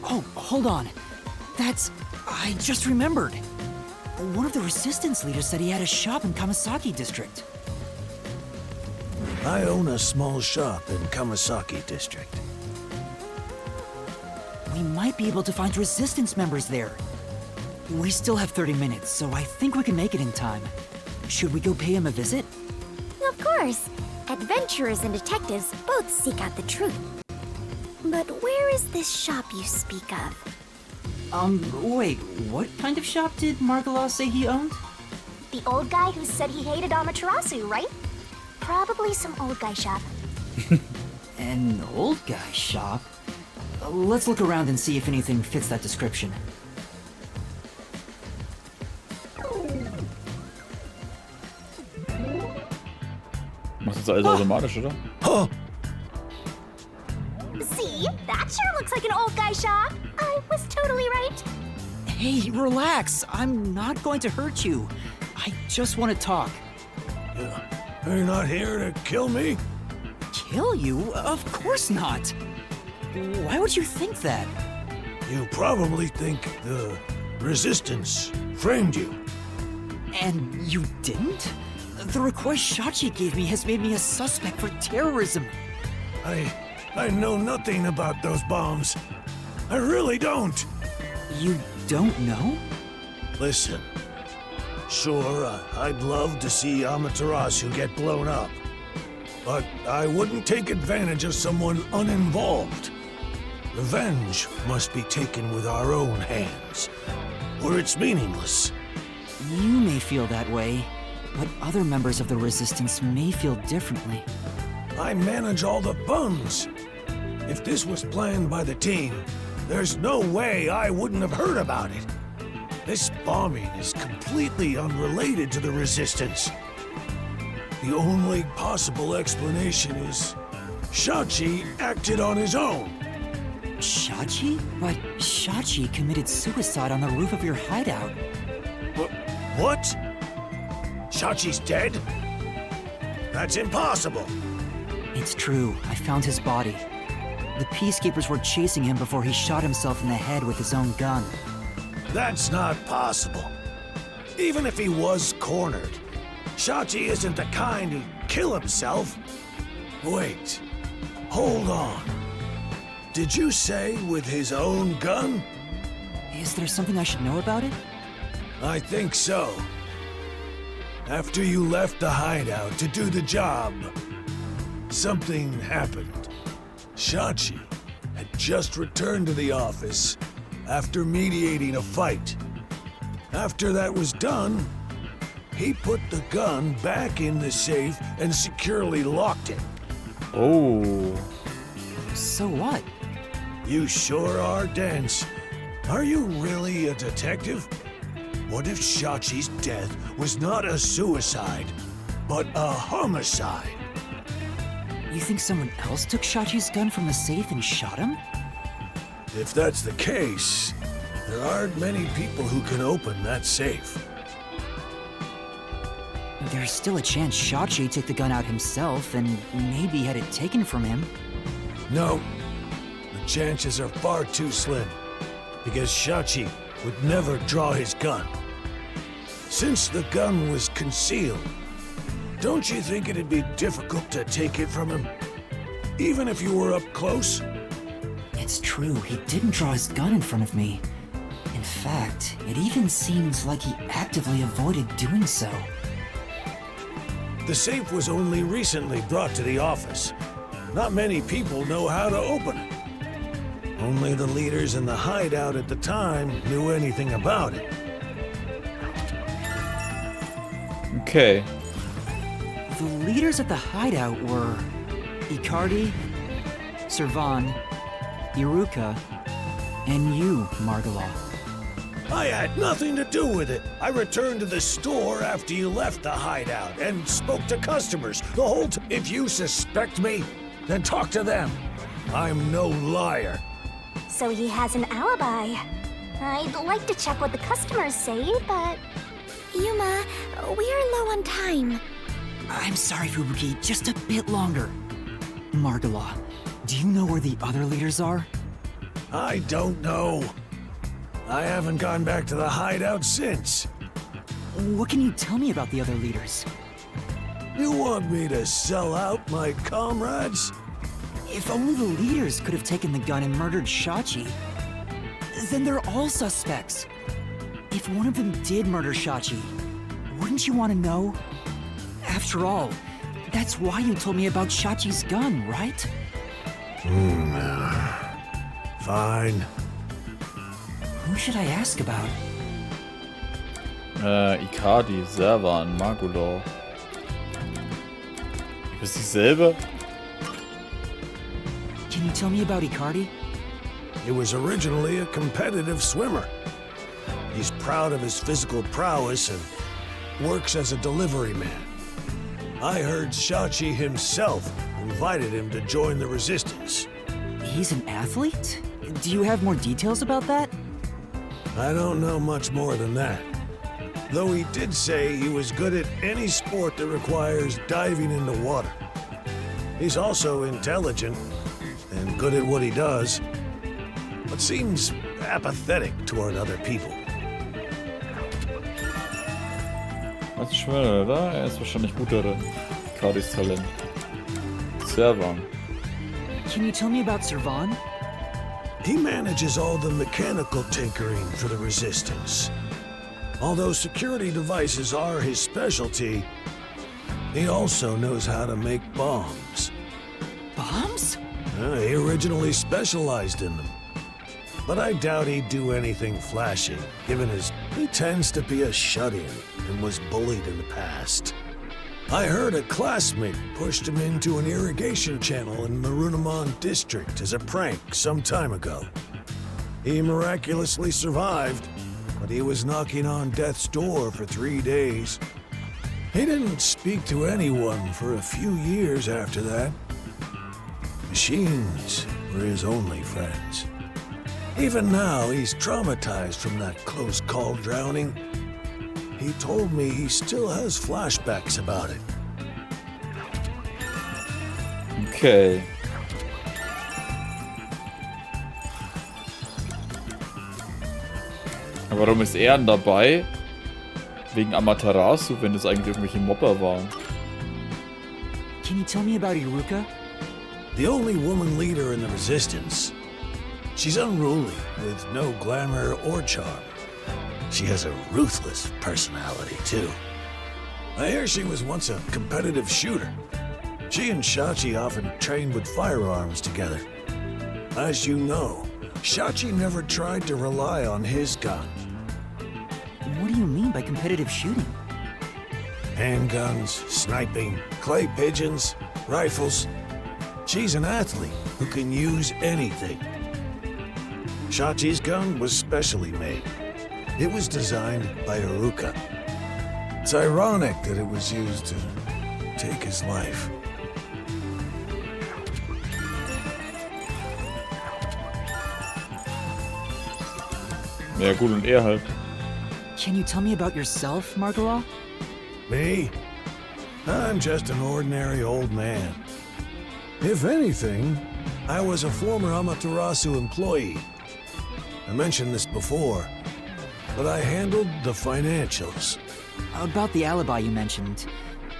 Oh, hold on. I just remembered. One of the resistance leaders said he had a shop in Kamasaki district. I own a small shop in Kamasaki district. We might be able to find resistance members there. We still have 30 minutes, so I think we can make it in time. Should we go pay him a visit? Of course. Adventurers and detectives both seek out the truth. But where is this shop you speak of? Wait, what kind of shop did Margala say he owned? The old guy who said he hated Amaterasu, right? Probably some old guy shop. An old guy shop? Let's look around and see if anything fits that description. Macht das alles automatisch, oder? Huh? See? That sure looks like an old guy shop. I was totally right. Hey, relax. I'm not going to hurt you. I just want to talk. You're not here to kill me? Kill you? Of course not. Why would you think that? You probably think the Resistance framed you. And you didn't? The request Shachi gave me has made me a suspect for terrorism. I know nothing about those bombs. I really don't. You don't know? Listen, sure, I'd love to see Amaterasu get blown up. But I wouldn't take advantage of someone uninvolved. Revenge must be taken with our own hands, or it's meaningless. You may feel that way, but other members of the Resistance may feel differently. I manage all the funds. If this was planned by the team, there's no way I wouldn't have heard about it. This bombing is completely unrelated to the Resistance. The only possible explanation is Shachi acted on his own. Shachi? But Shachi committed suicide on the roof of your hideout. What? Shachi's dead? That's impossible. It's true. I found his body. The peacekeepers were chasing him before he shot himself in the head with his own gun. That's not possible. Even if he was cornered, Shachi isn't the kind who'd kill himself. Wait, hold on. Did you say with his own gun? Is there something I should know about it? I think so. After you left the hideout to do the job, something happened. Shachi had just returned to the office after mediating a fight. After that was done, he put the gun back in the safe and securely locked it. Oh. So what? You sure are dense. Are you really a detective? What if Shachi's death was not a suicide, but a homicide? You think someone else took Shachi's gun from the safe and shot him? If that's the case, there aren't many people who can open that safe. There's still a chance Shachi took the gun out himself and maybe had it taken from him. No, the chances are far too slim, because Shachi would never draw his gun. Since the gun was concealed, don't you think it'd be difficult to take it from him? Even if you were up close? It's true, he didn't draw his gun in front of me. In fact, it even seems like he actively avoided doing so. The safe was only recently brought to the office. Not many people know how to open it. Only the leaders in the hideout at the time knew anything about it. Okay. The leaders at the hideout were Icardi, Servan, Iruka, and you, Margala. I had nothing to do with it. I returned to the store after you left the hideout and spoke to customers the whole time. If you suspect me, then talk to them. I'm no liar. So he has an alibi. I'd like to check what the customers say, but... Yuma, we're low on time. I'm sorry, Fubuki, just a bit longer. Margala, do you know where the other leaders are? I don't know. I haven't gone back to the hideout since. What can you tell me about the other leaders? You want me to sell out my comrades? If only the leaders could have taken the gun and murdered Shachi, then they're all suspects. If one of them did murder Shachi, wouldn't you want to know? After all, that's why you told me about Shachi's gun, right? Fine. Who should I ask about? Ikadi, Servan, Magulor. Ist dieselbe? Can you tell me about Icardi? He was originally a competitive swimmer. He's proud of his physical prowess and works as a delivery man. I heard Shachi himself invited him to join the resistance. He's an athlete? Do you have more details about that? I don't know much more than that. Though he did say he was good at any sport that requires diving into water. He's also intelligent and good at what he does, but seems apathetic toward other people. Was ist schneller, oder? Er ist wahrscheinlich guter darin. Ikadis Talent. Servan. Can you tell me about Servan? He manages all the mechanical tinkering for the Resistance. Although security devices are his specialty, he also knows how to make bombs. Bombs? He originally specialized in them. But I doubt he'd do anything flashy, given he tends to be a shut-in and was bullied in the past. I heard a classmate pushed him into an irrigation channel in Marunamon district as a prank some time ago. He miraculously survived, but he was knocking on death's door for 3 days. He didn't speak to anyone for a few years after that. Machines were his only friends. Even now, he's traumatized from that close call drowning. He told me he still has flashbacks about it. Okay. Aber warum ist er denn dabei? Wegen Amaterasu, wenn es eigentlich irgendwelche Mobber waren. Can you tell me about Iruka? The only woman leader in the Resistance. She's unruly, with no glamour or charm. She has a ruthless personality, too. I hear she was once a competitive shooter. She and Shachi often trained with firearms together. As you know, Shachi never tried to rely on his gun. What do you mean by competitive shooting? Handguns, sniping, clay pigeons, rifles. She's an athlete who can use anything. Shachi's gun was specially made. It was designed by Iruka. It's ironic that it was used to take his life. Ja gut, und er halt. Can you tell me about yourself, Margala? Me? I'm just an ordinary old man. If anything, I was a former Amaterasu employee. I mentioned this before, but I handled the financials. About the alibi you mentioned.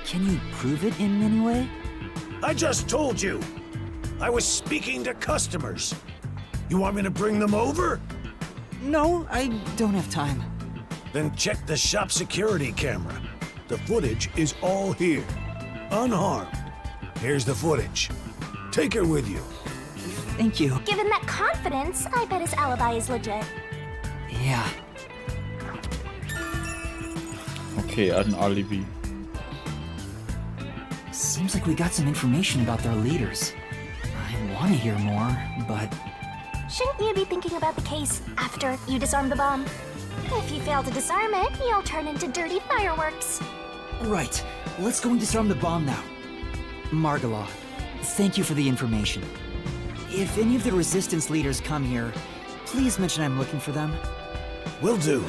Can you prove it in any way? I just told you! I was speaking to customers. You want me to bring them over? No, I don't have time. Then check the shop security camera. The footage is all here, unharmed. Here's the footage. Take it with you. Thank you. Given that confidence, I bet his alibi is legit. Yeah. Okay, er hat ein Alibi. Seems like we got some information about their leaders. I want to hear more, but... Shouldn't you be thinking about the case after you disarm the bomb? If you fail to disarm it, you'll turn into dirty fireworks. Right. Let's go and disarm the bomb now. Margala, thank you for the information. If any of the Resistance leaders come here, please mention I'm looking for them. Will do.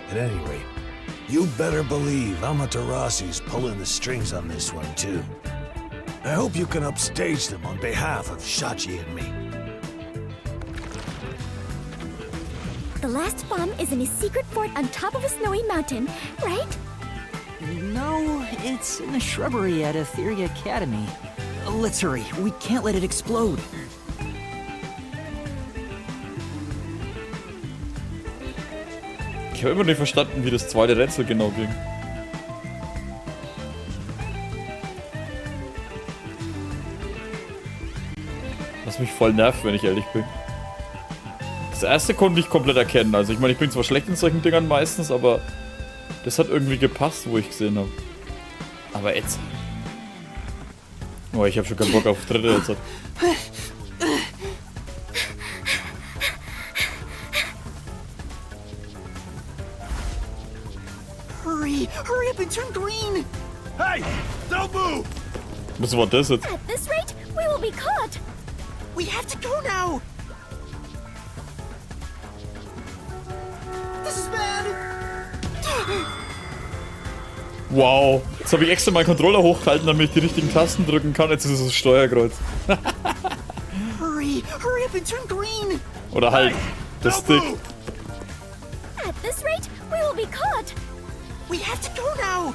At any rate, You better believe Amaterasu's pulling the strings on this one, too. I hope you can upstage them on behalf of Shachi and me. The last bomb is in a secret fort on top of a snowy mountain, right? No, it's in the shrubbery at Etheria Academy. Let's hurry. We can't let it explode. Ich habe immer nicht verstanden, wie das zweite Rätsel genau ging. Was mich voll nervt, wenn ich ehrlich bin. Das erste konnte ich komplett erkennen. Also ich meine, ich bin zwar schlecht in solchen Dingern meistens, aber das hat irgendwie gepasst, wo ich gesehen habe. Aber jetzt... Oh, ich habe schon keinen Bock auf dritte jetzt. Hurry up and turn green! Hey! Don't move! Was war das jetzt? At this rate, we will be caught. We have to go now! This is bad! Wow, jetzt habe ich extra meinen Controller hochgehalten, damit ich die richtigen Tasten drücken kann. Jetzt ist es das Steuerkreuz. Hurry up and turn green! Oder halt, der Stick. At this rate, we will be caught. We have to go now!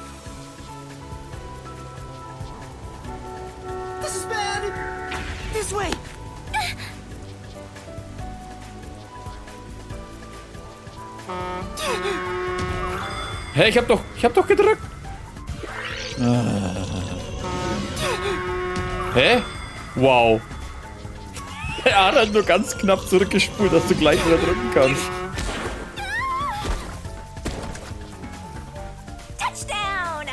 This is bad! This way! Hä, ich hab doch gedrückt. Hä? Wow. Er hat halt nur ganz knapp zurückgespult, dass du gleich wieder drücken kannst. Touchdown!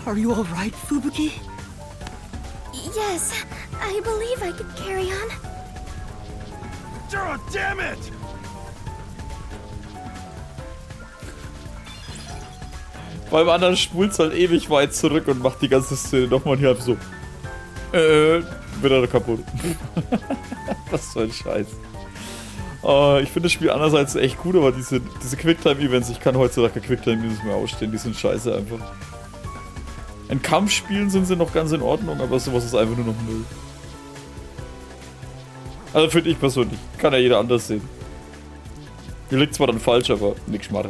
Are you all right, Fubuki? Yes, I believe I can carry on. Oh, damn it! Beim anderen spult halt ewig weit zurück und macht die ganze Szene nochmal hier so. Wieder kaputt. Was für ein Scheiß. Ich finde das Spiel andererseits echt gut, aber diese Quicktime-Events, ich kann heutzutage Quicktime-Events mehr ausstehen, die sind scheiße einfach. In Kampfspielen sind sie noch ganz in Ordnung, aber sowas ist einfach nur noch Müll. Also finde ich persönlich. Kann ja jeder anders sehen. Die liegt zwar dann falsch, aber nix schmarre.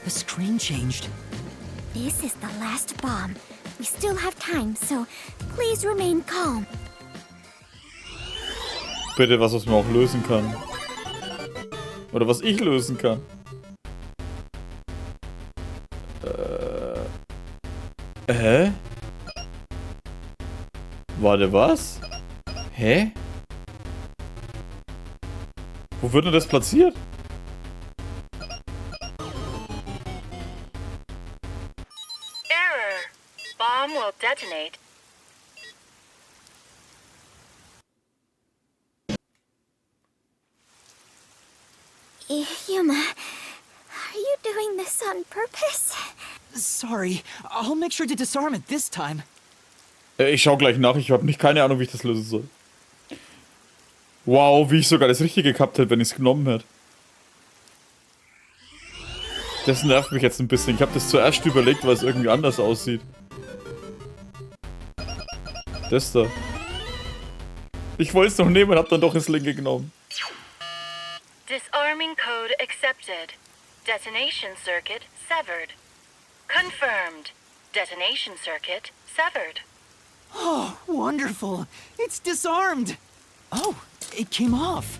The screen changed. This is the last bomb. We still have time, so please remain calm. Bitte was man auch lösen kann. Oder was ich lösen kann. Hä? Warte, was? Hä? Wo wird denn das platziert? Error. Bomb will detonate. Yuma, are you doing this on purpose? Sorry, I'll make sure to disarm it this time. Ich schau gleich nach, ich habe keine Ahnung, wie ich das lösen soll. Wow, wie ich sogar das Richtige gehabt hätte, wenn ich es genommen hätte. Das nervt mich jetzt ein bisschen. Ich habe das zuerst überlegt, weil es irgendwie anders aussieht. Das da. Ich wollte es noch nehmen und habe dann doch ins Linke genommen. Disarming code accepted. Detonation circuit severed. Confirmed. Detonation circuit severed. Oh, wonderful. It's disarmed. Oh, it came off.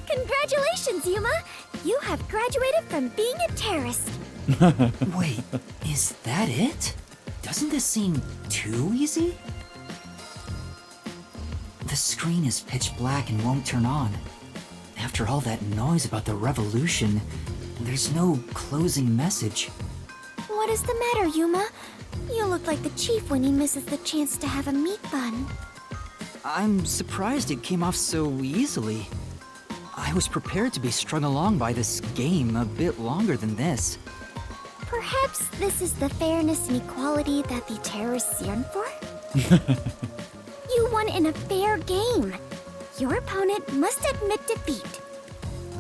Congratulations, Yuma! You have graduated from being a terrorist. Wait, is that it? Doesn't this seem too easy? The screen is pitch black and won't turn on. After all that noise about the revolution, there's no closing message. What is the matter, Yuma? You look like the chief when he misses the chance to have a meat bun. I'm surprised it came off so easily. I was prepared to be strung along by this game a bit longer than this. Perhaps this is the fairness and equality that the terrorists yearn for? You won in a fair game. Your opponent must admit defeat.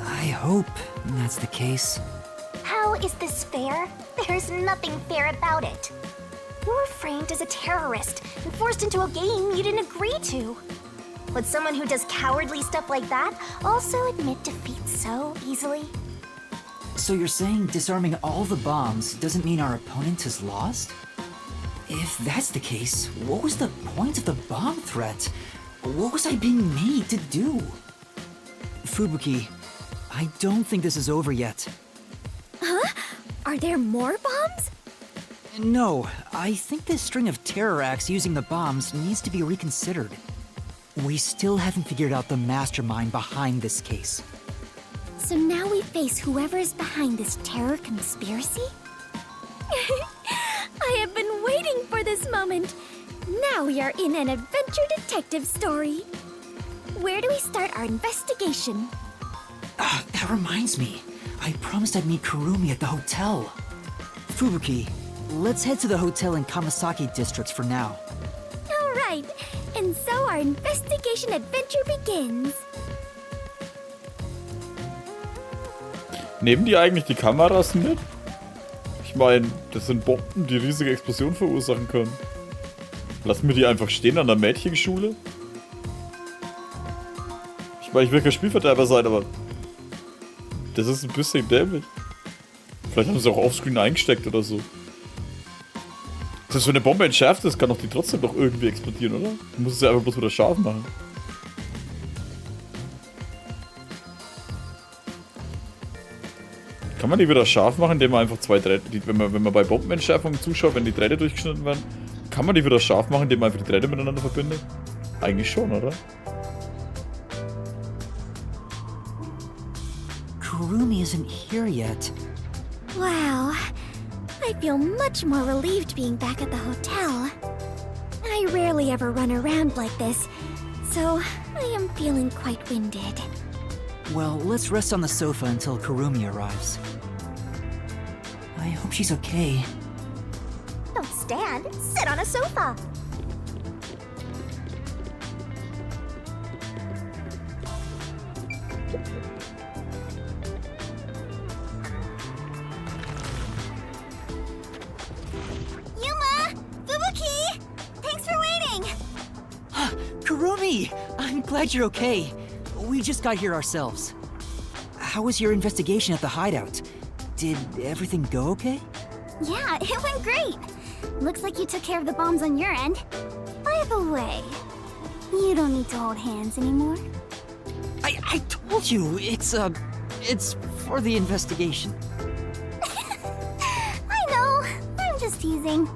I hope that's the case. How is this fair? There's nothing fair about it. You were framed as a terrorist and forced into a game you didn't agree to. Would someone who does cowardly stuff like that also admit defeat so easily? So you're saying disarming all the bombs doesn't mean our opponent has lost? If that's the case, what was the point of the bomb threat? What was I being made to do? Fubuki, I don't think this is over yet. Huh? Are there more bombs? No, I think this string of terror acts using the bombs needs to be reconsidered. We still haven't figured out the mastermind behind this case. So now we face whoever is behind this terror conspiracy? I have been waiting for this moment. Now we are in an adventure detective story. Where do we start our investigation? That reminds me. I promised I'd meet Kurumi at the hotel. Fubuki, let's head to the hotel in Kamasaki district for now. All right, and so our investigation adventure begins. Nehmen die eigentlich die Kameras mit? Ich meine, das sind Bomben, die riesige Explosionen verursachen können. Lassen wir die einfach stehen an der Mädchenschule? Ich meine, ich will kein Spielverderber sein, aber das ist ein bisschen dämlich. Vielleicht haben sie auch offscreen eingesteckt oder so. Selbst wenn eine Bombe entschärft ist, kann doch die trotzdem noch irgendwie explodieren, oder? Du musst es ja einfach bloß wieder scharf machen. Kann man die wieder scharf machen, indem man einfach zwei Drähte, wenn man bei Bombenentschärfungen zuschaut, wenn die Drähte durchgeschnitten werden, kann man die wieder scharf machen, indem man einfach die Drähte miteinander verbindet? Eigentlich schon, oder? Kurumi isn't here yet. Wow, I feel much more relieved being back at the hotel. I rarely ever run around like this, so I am feeling quite winded. Well, let's rest on the sofa until Kurumi arrives. I hope she's okay. Don't stand, sit on a sofa. Yuma! Fubuki! Thanks for waiting! Kurumi! I'm glad you're okay. We just got here ourselves. How was your investigation at the hideout? Did everything go okay? Yeah, it went great. Looks like you took care of the bombs on your end. By the way, you don't need to hold hands anymore. I told you, it's for the investigation. I know, I'm just teasing.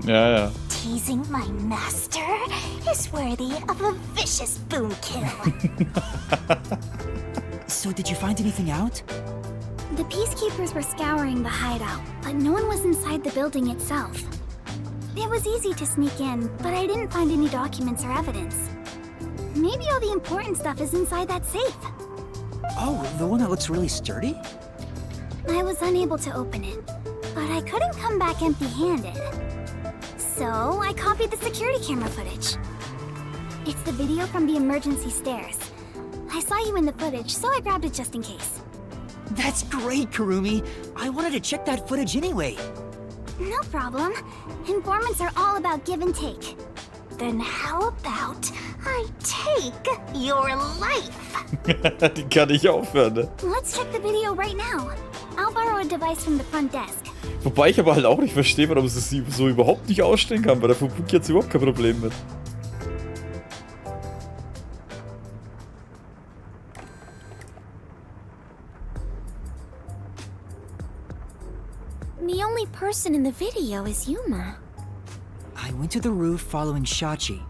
Ja. Teasing my master is worthy of a vicious boom kill. So did you find anything out? The peacekeepers were scouring the hideout, but no one was inside the building itself. It was easy to sneak in, but I didn't find any documents or evidence. Maybe all the important stuff is inside that safe. Oh, the one that looks really sturdy? I was unable to open it, but I couldn't come back empty-handed. So I copied the security camera footage. It's the video from the emergency stairs. I saw you in the footage, so I grabbed it just in case. That's great, Kurumi. I wanted to check that footage anyway. No problem. Informants are all about give and take. Then how about I take your life? Die kann nicht aufhören, ne? Let's check the video right now. I'll borrow a device from the front desk. Wobei ich aber halt auch nicht verstehe, warum sie sie so überhaupt nicht ausstellen kann, weil der Fubuki jetzt überhaupt kein Problem mit. The only person in the video is Yuma. I went to the roof following Shachi.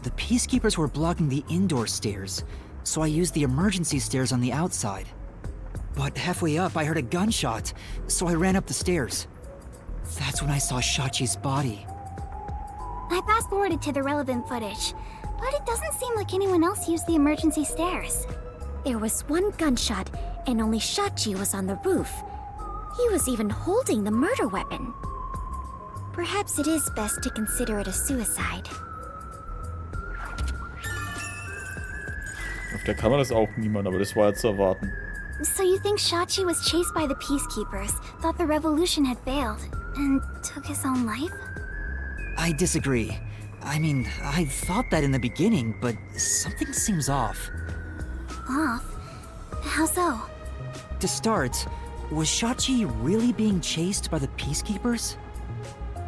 The peacekeepers were blocking the indoor stairs, so I used the emergency stairs on the outside. But halfway up, I heard a gunshot, so I ran up the stairs. That's when I saw Shachi's body. I fast-forwarded to the relevant footage, but it doesn't seem like anyone else used the emergency stairs. There was one gunshot, and only Shachi was on the roof. He was even holding the murder weapon. Perhaps it is best to consider it a suicide. Auf der Kamera ist auch niemand, aber das war ja zu erwarten. So you think Shachi was chased by the peacekeepers, thought the revolution had failed, and took his own life? I disagree. I mean, I thought that in the beginning, but something seems off. Off? How so? To start, was Shachi really being chased by the peacekeepers?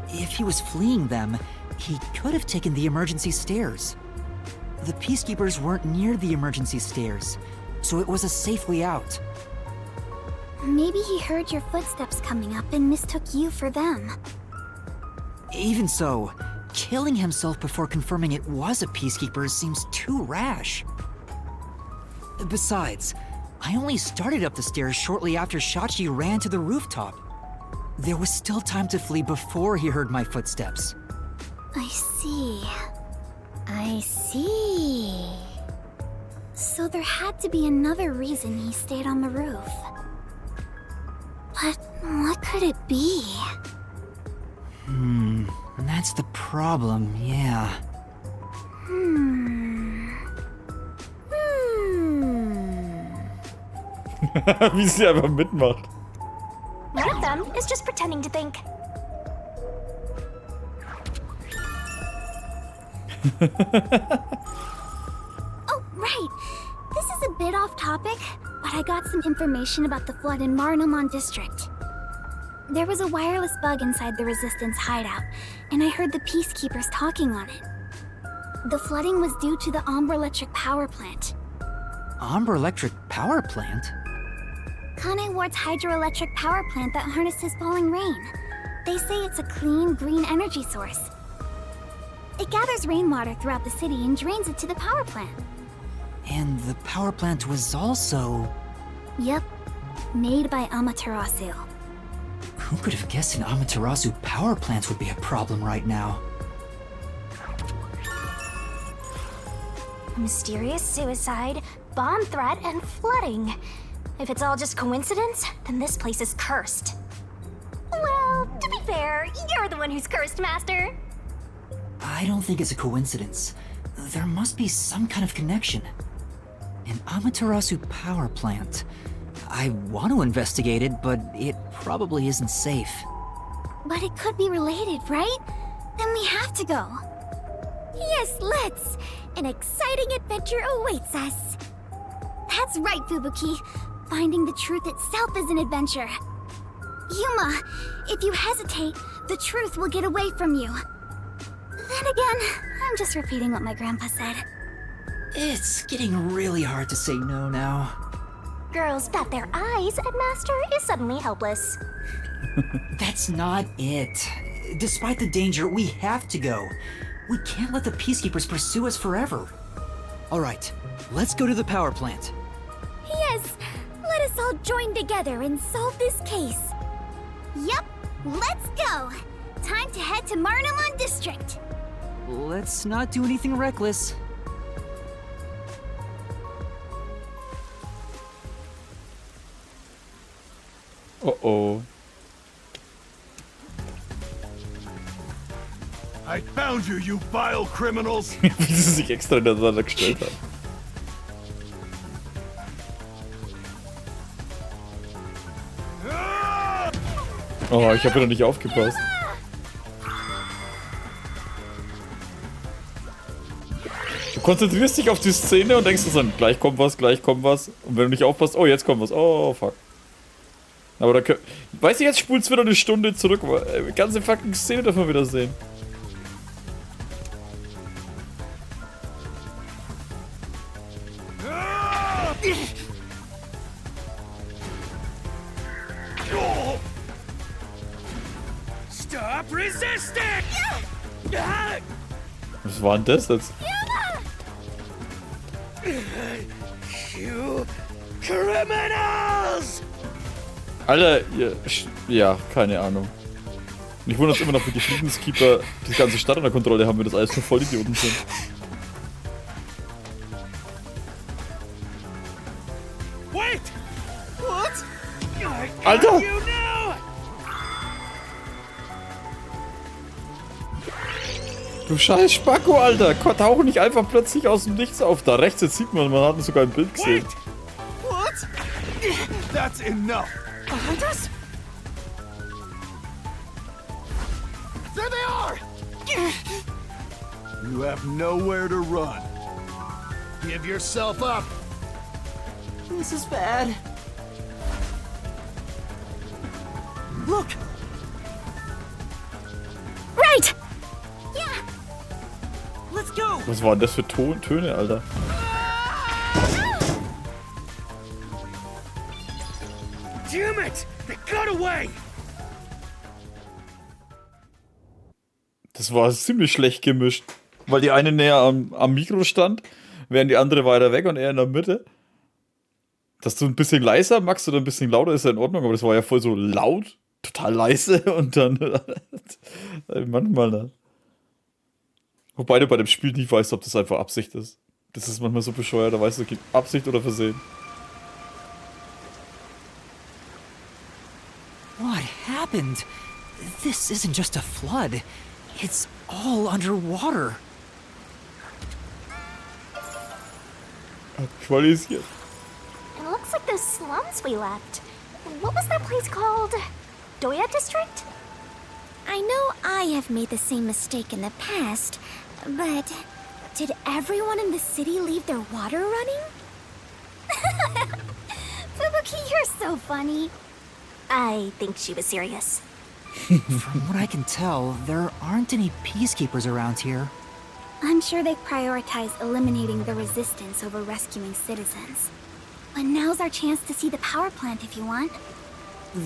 If he was fleeing them, he could have taken the emergency stairs. The peacekeepers weren't near the emergency stairs, so it was a safe way out. Maybe he heard your footsteps coming up and mistook you for them. Even so, killing himself before confirming it was a peacekeeper seems too rash. Besides, I only started up the stairs shortly after Shachi ran to the rooftop. There was still time to flee before he heard my footsteps. I see. I see. So there had to be another reason he stayed on the roof. But what could it be? That's the problem, yeah. Wie sie einfach mitmacht. One of them is just pretending to think. Oh, right. This is a bit off topic, but I got some information about the flood in Marnamon district. There was a wireless bug inside the Resistance hideout, and I heard the peacekeepers talking on it. The flooding was due to the Ombre Electric power plant. Ombre Electric power plant? Kanai Ward's hydroelectric power plant that harnesses falling rain. They say it's a clean, green energy source. It gathers rainwater throughout the city and drains it to the power plant. And the power plant was also... Yep, made by Amaterasu. Who could have guessed an Amaterasu power plant would be a problem right now? Mysterious suicide, bomb threat, and flooding. If it's all just coincidence, then this place is cursed. Well, to be fair, you're the one who's cursed, Master. I don't think it's a coincidence. There must be some kind of connection. An Amaterasu power plant. I want to investigate it, but it probably isn't safe. But it could be related, right? Then we have to go. Yes, let's! An exciting adventure awaits us. That's right, Fubuki. Finding the truth itself is an adventure. Yuma, if you hesitate, the truth will get away from you. Then again, I'm just repeating what my grandpa said. It's getting really hard to say no now. Girls bat their eyes and Master is suddenly helpless. That's not it. Despite the danger, we have to go. We can't let the peacekeepers pursue us forever. All right, let's go to the power plant. Yes, let us all join together and solve this case. Yup, let's go. Time to head to Marnamon District. Let's not do anything reckless. Oh. I found you, you vile criminals! Wie sie sich extra hintereinander gestellt haben. Oh, ich habe wieder nicht aufgepasst. Du konzentrierst dich auf die Szene und denkst dir dann, gleich kommt was, gleich kommt was. Und wenn du nicht aufpasst, oh, jetzt kommt was. Oh, fuck. Aber da weiß ich, jetzt spult's wieder eine Stunde zurück, weil die ganze fucking Szene davon wieder sehen. Stop resisting! Was war denn das jetzt? You criminals! Alter, ja, keine Ahnung. Und ich wundere uns immer noch, wie die Friedenskeeper die ganze Stadt unter Kontrolle haben, wenn das alles nur Vollidioten sind. Alter! Du scheiß Spacko, Alter! Tauch nicht einfach plötzlich aus dem Nichts auf. Da rechts, jetzt sieht man hat uns sogar ein Bild gesehen. What? That's enough. Behind us? There they are! You have nowhere to run. Give yourself up. This is bad. Look! Right! Let's go! Was waren das für Töne, Alter? Damn it! They got away! Das war ziemlich schlecht gemischt. Weil die eine näher am Mikro stand, während die andere weiter weg und er in der Mitte. Dass du ein bisschen leiser machst oder ein bisschen lauter ist ja in Ordnung, aber das war ja voll so laut, total leise und dann manchmal dann. Wobei du bei dem Spiel nie weißt, ob das einfach Absicht ist. Das ist manchmal so bescheuert, da weißt du, Absicht oder Versehen. What happened? This isn't just a flood. It's all underwater. Aktualisiert. It looks like those slums we left. What was that place called? Doya District? I know I have made the same mistake in the past, but did everyone in the city leave their water running? Fubuki, you're so funny. I think she was serious. From what I can tell, there aren't any peacekeepers around here. I'm sure they prioritize eliminating the resistance over rescuing citizens. But now's our chance to see the power plant if you want.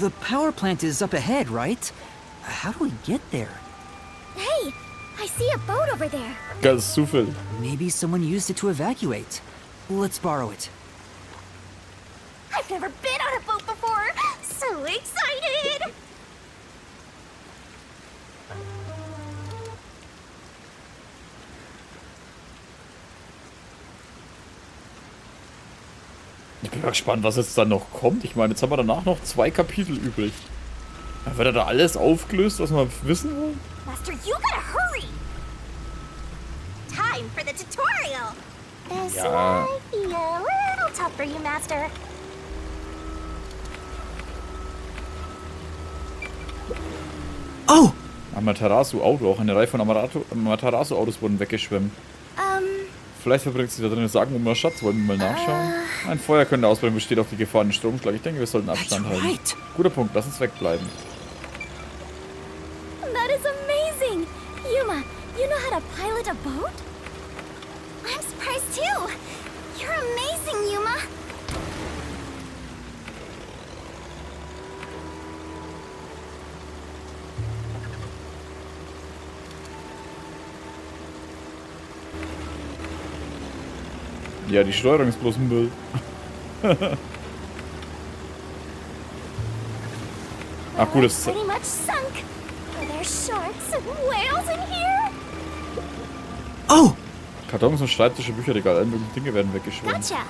The power plant is up ahead, right? How do we get there? Hey, I see a boat over there. Ganz zufällig. Maybe someone used it to evacuate. Let's borrow it. I've never been on a boat before! So excited! Ich bin mal gespannt, was jetzt dann noch kommt. Ich meine, jetzt haben wir danach noch 2 Kapitel übrig. Wird da alles aufgelöst, was wir wissen wollen? Master, you gotta hurry! Time for the tutorial! This Ja. might be a little tough for you, Master. Oh! Amaterasu Auto, auch eine Reihe von Amaterasu Autos wurden weggeschwemmt. Vielleicht verbringt sich da drin sagenumwobener Schatz, wollen wir mal nachschauen. Ein Feuer könnte ausbrechen, besteht auf die Gefahr in Stromschlag. Ich denke, wir sollten Abstand That's halten. right. Guter Punkt, lass uns wegbleiben. That is amazing! Yuma, you know how to pilot a boat? I'm surprised too! You're amazing, Yuma! Ja, die Steuerung ist bloß ein Müll. Ach gut, das Pretty much sunk. Are there sharks and whales in here? Oh! Kartons und Schreibtische, Bücherregal, alle möglichen Dinge werden weggeschwemmt. Gotcha!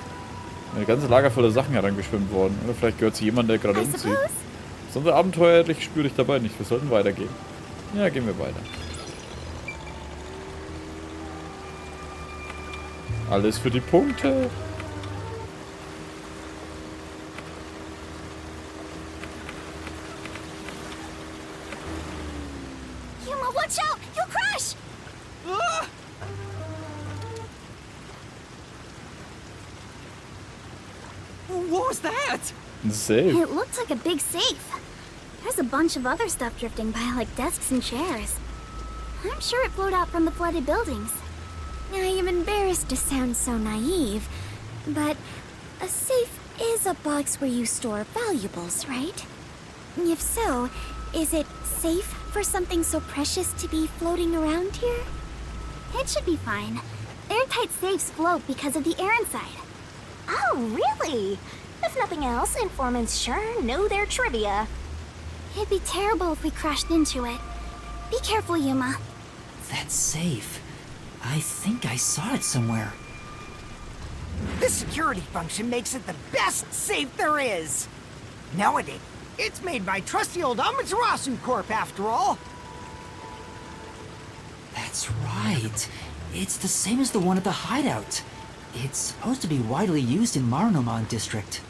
Eine ganze Lager voller Sachen herangeschwemmt worden. Oder vielleicht gehört sie jemand, der gerade I umzieht. suppose. Sonst abenteuerlich spüre ich dabei nicht. Wir sollten weitergehen. Ja, gehen wir weiter. Alles für die Punkte. Yuma, watch out! You'll crash! What was that? Ein Safe. It looked like a big safe. There's a bunch of other stuff drifting by, like desks and chairs. I'm sure it flowed out from the flooded buildings. I am embarrassed to sound so naive, but a safe is a box where you store valuables, right? If so, is it safe for something so precious to be floating around here? It should be fine. Airtight safes float because of the air inside. Oh, really? If nothing else, informants sure know their trivia. It'd be terrible if we crashed into it. Be careful, Yuma. That's safe. I think I saw it somewhere. This security function makes it the best safe there is. Nowadays, It's made by trusty old Amaterasu Corp, after all. That's right. It's the same as the one at the hideout. It's supposed to be widely used in Marunouman district.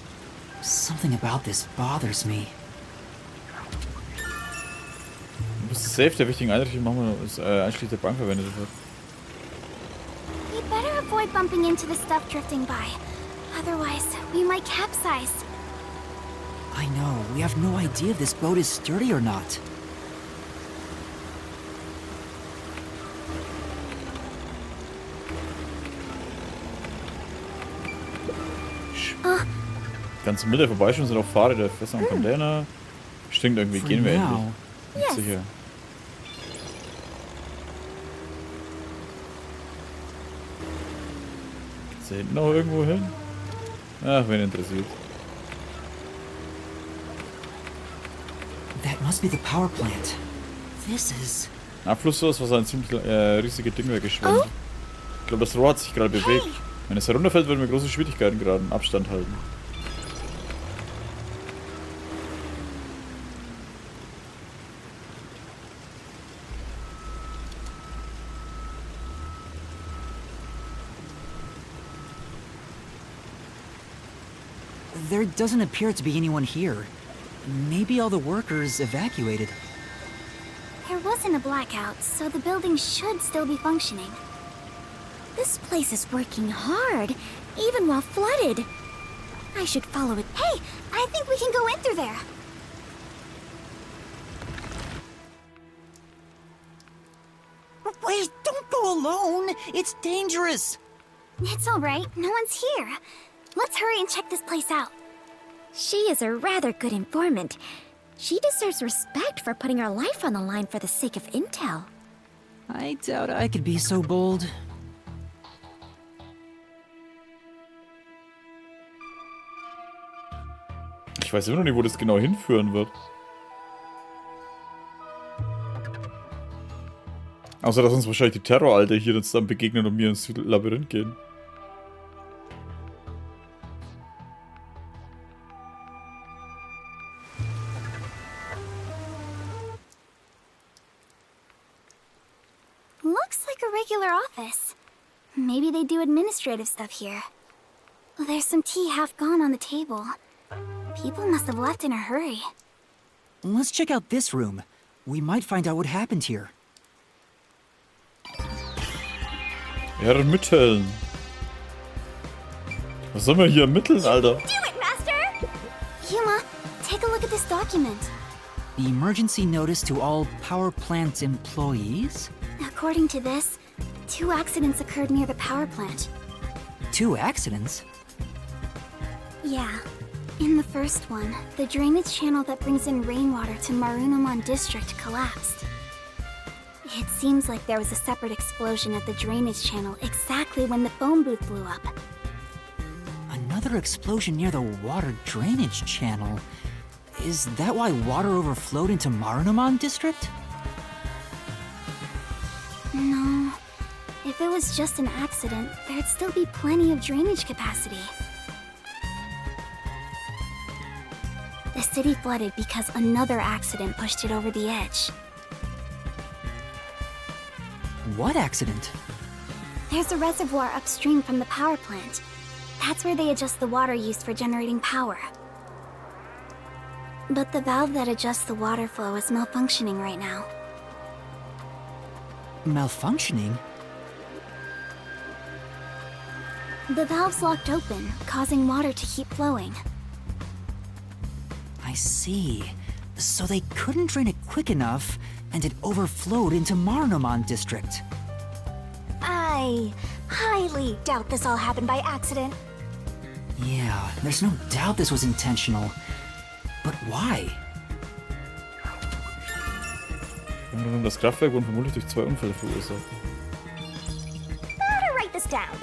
Something about this bothers me. Du musst safe der wichtigen Einrichtung machen, das einschließlich der Bank verwendet wird. We better avoid bumping into the stuff drifting by. Otherwise, we might capsize. I know, we have no idea if this boat is sturdy or not. Ganz im Mitte vorbeischauen sind auch Fahrräder, Fässer und Container. Stimmt, irgendwie gehen wir endlich. Nicht sicher. Ist da hinten noch irgendwo hin? Ach, wen interessiert. That must be the power plant. This is... Abflussrohr, was ein ziemlich riesige Ding weggeschwommen. Ich glaube, das Rohr hat sich gerade bewegt. Wenn es herunterfällt, würden wir große Schwierigkeiten gerade im Abstand halten. There doesn't appear to be anyone here. Maybe all the workers evacuated. There wasn't a blackout, so the building should still be functioning. This place is working hard, even while flooded. I should follow it. Hey, I think we can go in through there. Wait, don't go alone! It's dangerous! It's all right, no one's here. Let's hurry and check this place out. She is a rather good informant. She deserves respect for putting her life on the line for the sake of intel. I doubt I could be so bold. Ich weiß immer noch nicht, wo das genau hinführen wird. Außer, dass uns wahrscheinlich die Terroralter hier jetzt dann begegnen und mir ins Labyrinth gehen. Looks like a regular office. Maybe they do administrative stuff here. There's some tea half gone on the table. People must have left in a hurry. Let's check out this room. We might find out what happened here. Ermitteln. Was sollen wir hier ermitteln, Alter? Do it, Master! Yuma, take a look at this document. Emergency notice to all power plant employees? According to this, 2 accidents occurred near the power plant. 2 accidents? Yeah. In the first one, the drainage channel that brings in rainwater to Marunouman district collapsed. It seems like there was a separate explosion at the drainage channel exactly when the phone booth blew up. Another explosion near the water drainage channel. Is that why water overflowed into Marunouman district? No. If it was just an accident, there'd still be plenty of drainage capacity. The city flooded because another accident pushed it over the edge. What accident? There's a reservoir upstream from the power plant. That's where they adjust the water used for generating power. But the valve that adjusts the water flow is malfunctioning right now. Malfunctioning? The valve's locked open, causing water to keep flowing. I see. So they couldn't drain it quick enough, and it overflowed into Marunouman district. I highly doubt this all happened by accident. Yeah, there's no doubt this was intentional. But why? Das Kraftwerk wurde vermutlich durch 2 Unfälle verursacht. Better write this down.